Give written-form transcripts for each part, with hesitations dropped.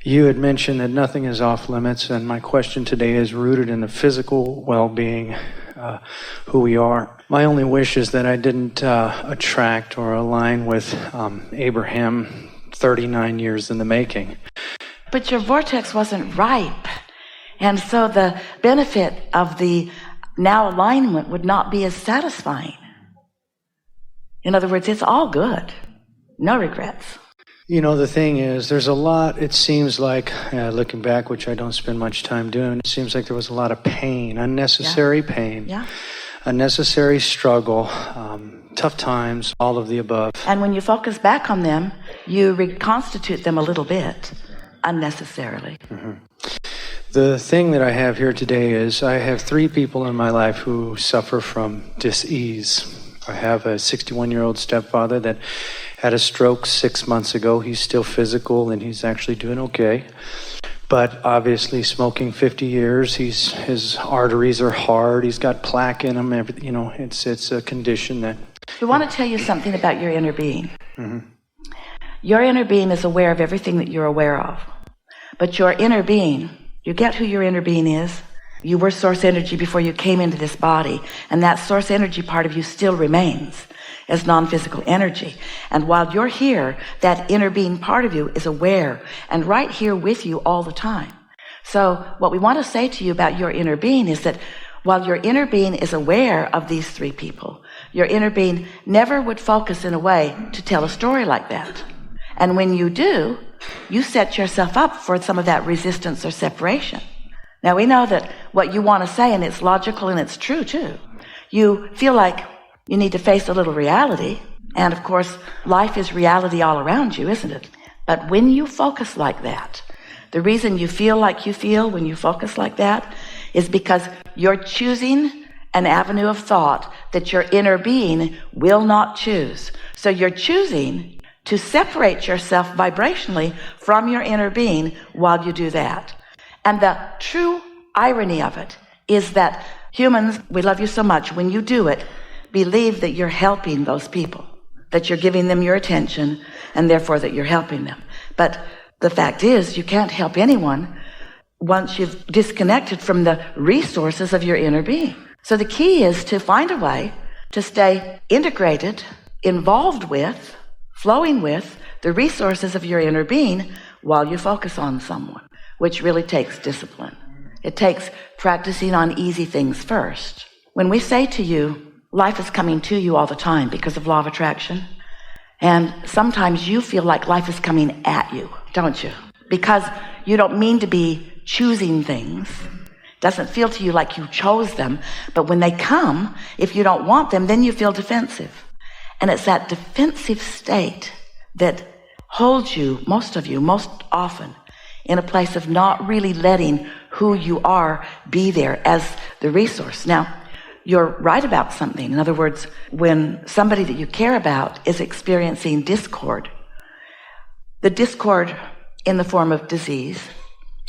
You had mentioned that nothing is off limits, and my question today is rooted in the physical well-being, who we are. My only wish is that I didn't attract or align with Abraham 39 years in the making. But your vortex wasn't ripe, and so the benefit of the now alignment would not be as satisfying. In other words, it's all good. No regrets. You know, the thing is, there's a lot, it seems like, looking back, which I don't spend much time doing, it seems like there was a lot of pain, unnecessary pain, unnecessary struggle, tough times, all of the above. And when you focus back on them, you reconstitute them a little bit, unnecessarily. Mm-hmm. The thing that I have here today is I have 3 people in my life who suffer from dis-ease. I have a 61-year-old stepfather that had a stroke 6 months ago. He's still physical and he's actually doing okay. But obviously smoking 50 years, his arteries are hard. He's got plaque in him. It's a condition that... I want to tell you something about your inner being. Mm-hmm. Your inner being is aware of everything that you're aware of. But your inner being, you get who your inner being is? You were source energy before you came into this body, and that source energy part of you still remains as non-physical energy. And while you're here, that inner being part of you is aware and right here with you all the time. So what we want to say to you about your inner being is that while your inner being is aware of these 3 people, your inner being never would focus in a way to tell a story like that. And when you do, you set yourself up for some of that resistance or separation. Now we know that what you want to say, and it's logical and it's true too, you feel like you need to face a little reality. And of course, life is reality all around you, isn't it? But when you focus like that, the reason you feel like you feel when you focus like that is because you're choosing an avenue of thought that your inner being will not choose. So you're choosing to separate yourself vibrationally from your inner being while you do that. And the true irony of it is that humans, we love you so much, when you do it, believe that you're helping those people, that you're giving them your attention, and therefore that you're helping them. But the fact is, you can't help anyone once you've disconnected from the resources of your inner being. So the key is to find a way to stay integrated, involved with, flowing with the resources of your inner being while you focus on someone, which really takes discipline. It takes practicing on easy things first. When we say to you, life is coming to you all the time because of law of attraction, and sometimes you feel like life is coming at you, don't you? Because you don't mean to be choosing things. It doesn't feel to you like you chose them, but when they come, if you don't want them, then you feel defensive. And it's that defensive state that holds you, most of you, most often, in a place of not really letting who you are be there as the resource. Now, you're right about something. In other words, when somebody that you care about is experiencing discord, the discord in the form of disease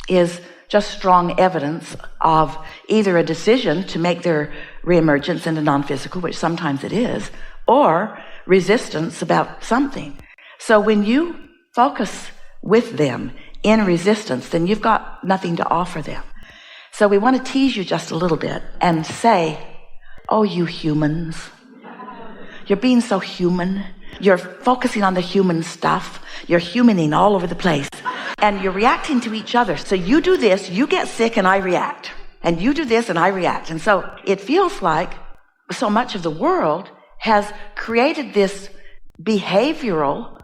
is just strong evidence of either a decision to make their reemergence into non-physical, which sometimes it is, or resistance about something. So when you focus with them in resistance, then you've got nothing to offer them. So we want to tease you just a little bit and say, oh, you humans, you're being so human. You're focusing on the human stuff. You're humaning all over the place. And you're reacting to each other. So you do this, you get sick, and I react. And you do this, and I react. And so it feels like so much of the world has created this behavioral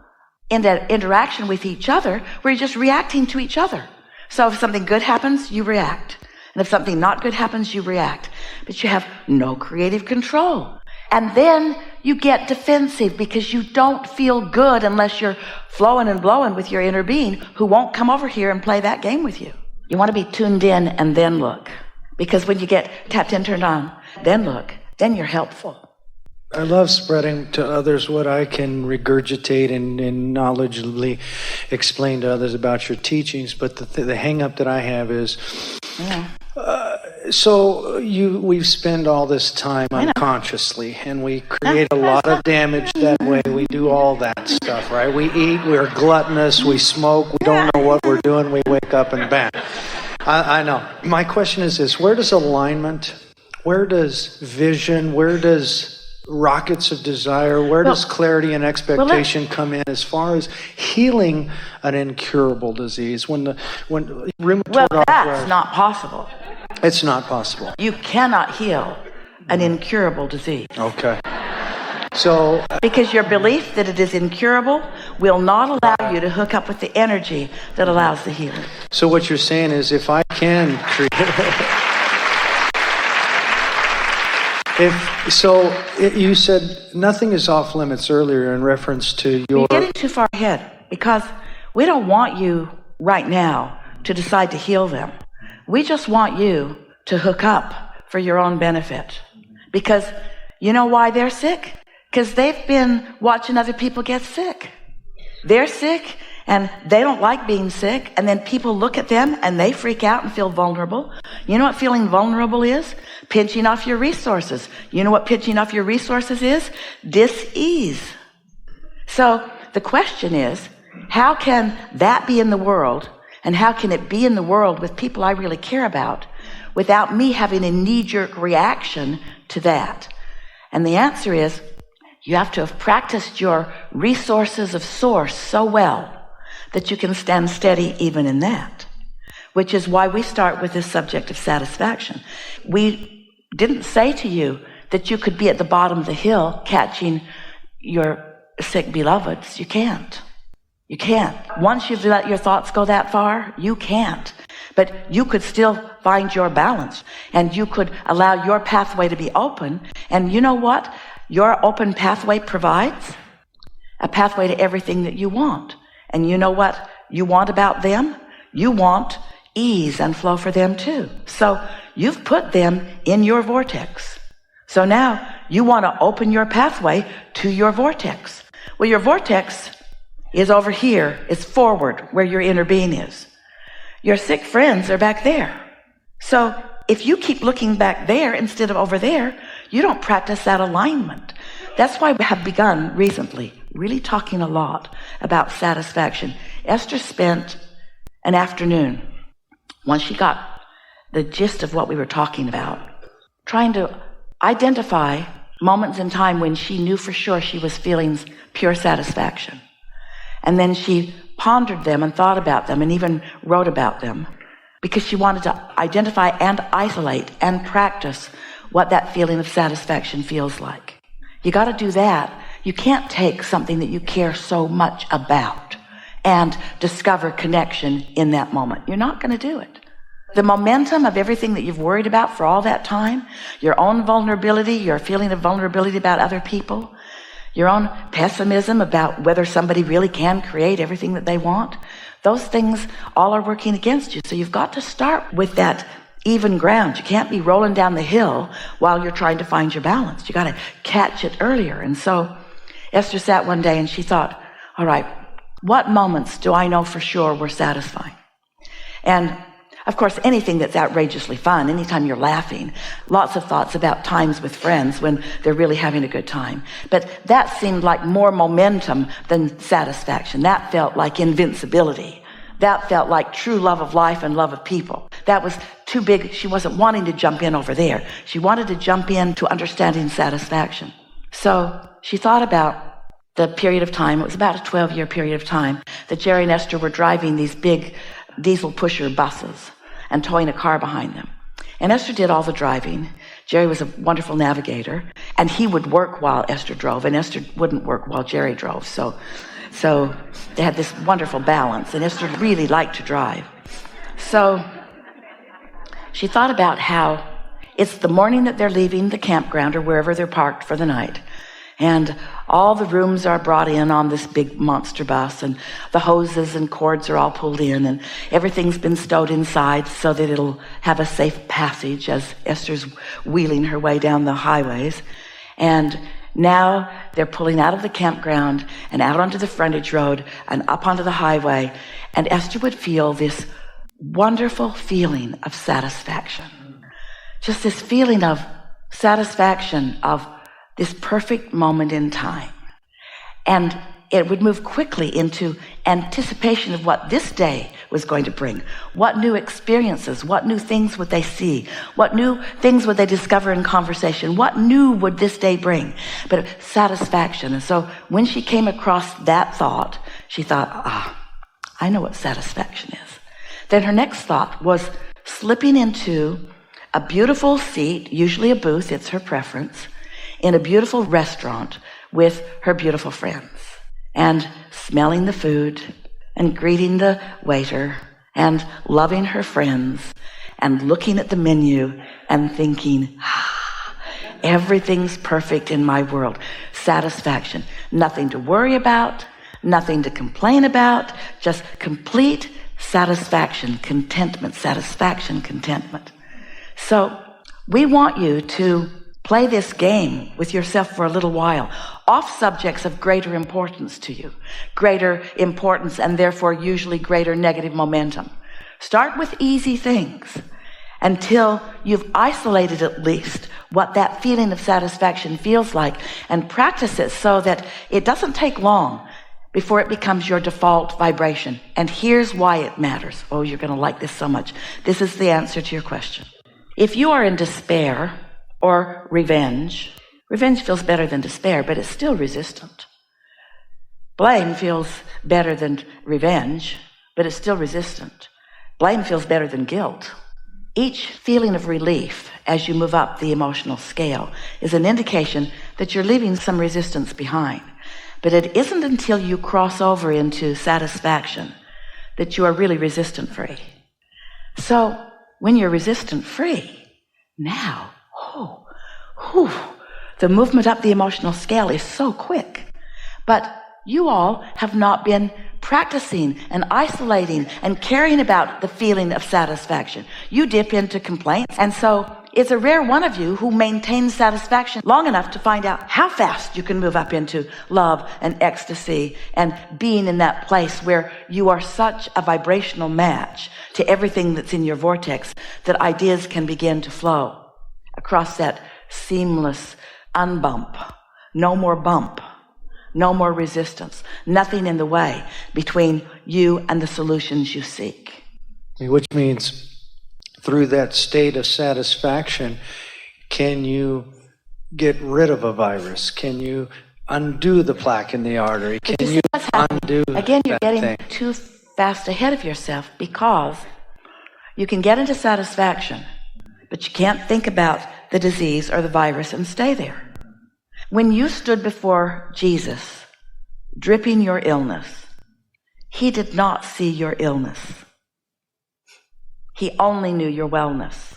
interaction with each other where you're just reacting to each other. So if something good happens, you react. And if something not good happens, you react. But you have no creative control. And then you get defensive because you don't feel good unless you're flowing and blowing with your inner being who won't come over here and play that game with you. You want to be tuned in and then look. Because when you get tapped in, turned on, then look, then you're helpful. I love spreading to others what I can regurgitate and knowledgeably explain to others about your teachings, but the hang-up that I have is So we've spent all this time unconsciously, and we create a lot of damage that way. We do all that stuff, right? We eat, we're gluttonous, we smoke, we don't know what we're doing, we wake up and bam. I know. My question is this: where does alignment, where does vision, where does rockets of desire, where does clarity and expectation come in as far as healing an incurable disease? When rheumatoid that's not possible. It's not possible. You cannot heal an incurable disease. Okay. So, because your belief that it is incurable will not allow you to hook up with the energy that allows the healing. So what you're saying is, if I can treat you said nothing is off limits earlier in reference to your... You're getting too far ahead, because we don't want you right now to decide to heal them. We just want you to hook up for your own benefit. Because you know why they're sick? Because they've been watching other people get sick. They're sick and they don't like being sick, and then people look at them and they freak out and feel vulnerable. You know what feeling vulnerable is? Pinching off your resources. You know what pinching off your resources is? Dis-ease. So the question is, how can that be in the world, and how can it be in the world with people I really care about, without me having a knee-jerk reaction to that? And the answer is, you have to have practiced your resources of source so well that you can stand steady even in that, which is why we start with this subject of satisfaction. We didn't say to you that you could be at the bottom of the hill catching your sick beloveds. You can't. You can't. Once you've let your thoughts go that far, you can't. But you could still find your balance, and you could allow your pathway to be open. And you know what your open pathway provides? A pathway to everything that you want. And you know what you want about them? You want ease and flow for them too. So you've put them in your vortex. So now you want to open your pathway to your vortex. Well, your vortex is over here. It's forward, where your inner being is. Your sick friends are back there. So if you keep looking back there instead of over there, you don't practice that alignment. That's why we have begun recently really talking a lot about satisfaction. Esther spent an afternoon, once she got the gist of what we were talking about, trying to identify moments in time when she knew for sure she was feeling pure satisfaction. And then she pondered them and thought about them and even wrote about them, because she wanted to identify and isolate and practice what that feeling of satisfaction feels like. You got to do that. You can't take something that you care so much about and discover connection in that moment. You're not going to do it. The momentum of everything that you've worried about for all that time, your own vulnerability, your feeling of vulnerability about other people, your own pessimism about whether somebody really can create everything that they want, those things all are working against you. So you've got to start with that even ground. You can't be rolling down the hill while you're trying to find your balance. You got to catch it earlier. And so Esther sat one day and she thought, all right, what moments do I know for sure were satisfying? And of course, anything that's outrageously fun, anytime you're laughing, lots of thoughts about times with friends when they're really having a good time. But that seemed like more momentum than satisfaction. That felt like invincibility. That felt like true love of life and love of people. That was too big. She wasn't wanting to jump in over there. She wanted to jump in to understanding satisfaction. So she thought about the period of time, it was about a 12-year period of time, that Jerry and Esther were driving these big diesel pusher buses and towing a car behind them. And Esther did all the driving. Jerry was a wonderful navigator, and he would work while Esther drove, and Esther wouldn't work while Jerry drove. So they had this wonderful balance, and Esther really liked to drive. So she thought about how it's the morning that they're leaving the campground or wherever they're parked for the night, and all the rooms are brought in on this big monster bus, and the hoses and cords are all pulled in, and everything's been stowed inside so that it'll have a safe passage as Esther's wheeling her way down the highways. And now they're pulling out of the campground and out onto the frontage road and up onto the highway, and Esther would feel this wonderful feeling of satisfaction. just this feeling of satisfaction of this perfect moment in time. And it would move quickly into anticipation of what this day was going to bring. What new experiences, what new things would they see? What new things would they discover in conversation? What new would this day bring? But satisfaction. And so when she came across that thought, she thought, I know what satisfaction is. Then her next thought was slipping into a beautiful seat, usually a booth, it's her preference, in a beautiful restaurant with her beautiful friends, and smelling the food and greeting the waiter and loving her friends and looking at the menu and thinking, everything's perfect in my world. Satisfaction. Nothing to worry about, nothing to complain about, just complete satisfaction, contentment, satisfaction, contentment. So we want you to play this game with yourself for a little while, off subjects of greater importance to you, greater importance and therefore usually greater negative momentum. Start with easy things until you've isolated at least what that feeling of satisfaction feels like, and practice it so that it doesn't take long before it becomes your default vibration. And here's why it matters. Oh, you're going to like this so much. This is the answer to your question. If you are in despair or revenge feels better than despair, but it's still resistant. Blame feels better than revenge, but it's still resistant. Blame feels better than guilt. Each feeling of relief as you move up the emotional scale is an indication that you're leaving some resistance behind. But it isn't until you cross over into satisfaction that you are really resistant free. So when you're resistant free, now, the movement up the emotional scale is so quick. But you all have not been practicing and isolating and caring about the feeling of satisfaction. You dip into complaints, and so it's a rare one of you who maintains satisfaction long enough to find out how fast you can move up into love and ecstasy and being in that place where you are such a vibrational match to everything that's in your vortex that ideas can begin to flow across that seamless unbump. No more bump. No more resistance. Nothing in the way between you and the solutions you seek. Which means through that state of satisfaction, can you get rid of a virus? Can you undo the plaque in the artery? Can you undo Again, you're that getting thing? too fast ahead of yourself, because you can get into satisfaction, but you can't think about the disease or the virus and stay there. When you stood before Jesus, dripping your illness, he did not see your illness. He only knew your wellness.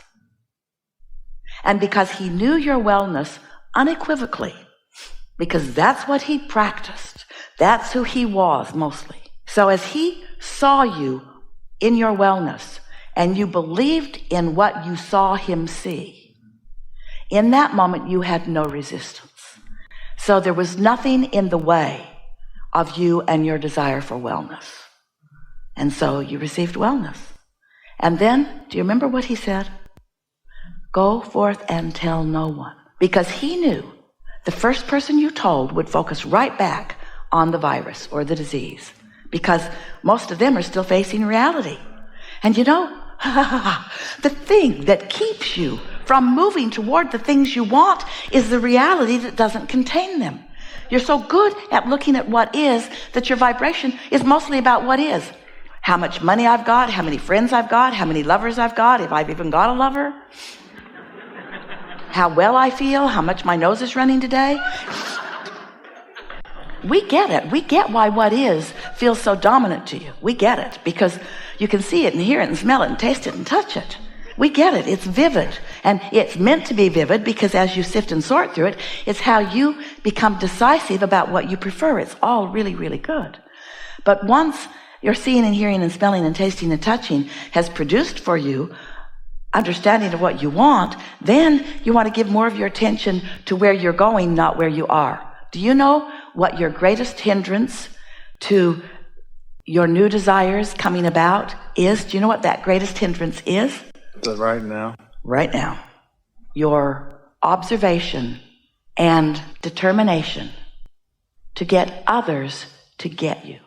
And because he knew your wellness unequivocally, because that's what he practiced, that's who he was mostly. So as he saw you in your wellness, and you believed in what you saw him see, in that moment you had no resistance. So there was nothing in the way of you and your desire for wellness. And so you received wellness. And then, do you remember what he said? Go forth and tell no one. Because he knew the first person you told would focus right back on the virus or the disease. Because most of them are still facing reality. And you know, the thing that keeps you from moving toward the things you want is the reality that doesn't contain them. You're so good at looking at what is that your vibration is mostly about what is. How much money I've got, how many friends I've got, how many lovers I've got, if I've even got a lover, how well I feel, how much my nose is running today. We get it. We get why what is feels so dominant to you. We get it because you can see it and hear it and smell it and taste it and touch it. We get it. It's vivid. And it's meant to be vivid because as you sift and sort through it, it's how you become decisive about what you prefer. It's all really, really good. But once your seeing and hearing and smelling and tasting and touching has produced for you understanding of what you want, then you want to give more of your attention to where you're going, not where you are. Do you know what your greatest hindrance to your new desires coming about is? Do you know what that greatest hindrance is? Right now. Right now. your observation and determination to get others to get you.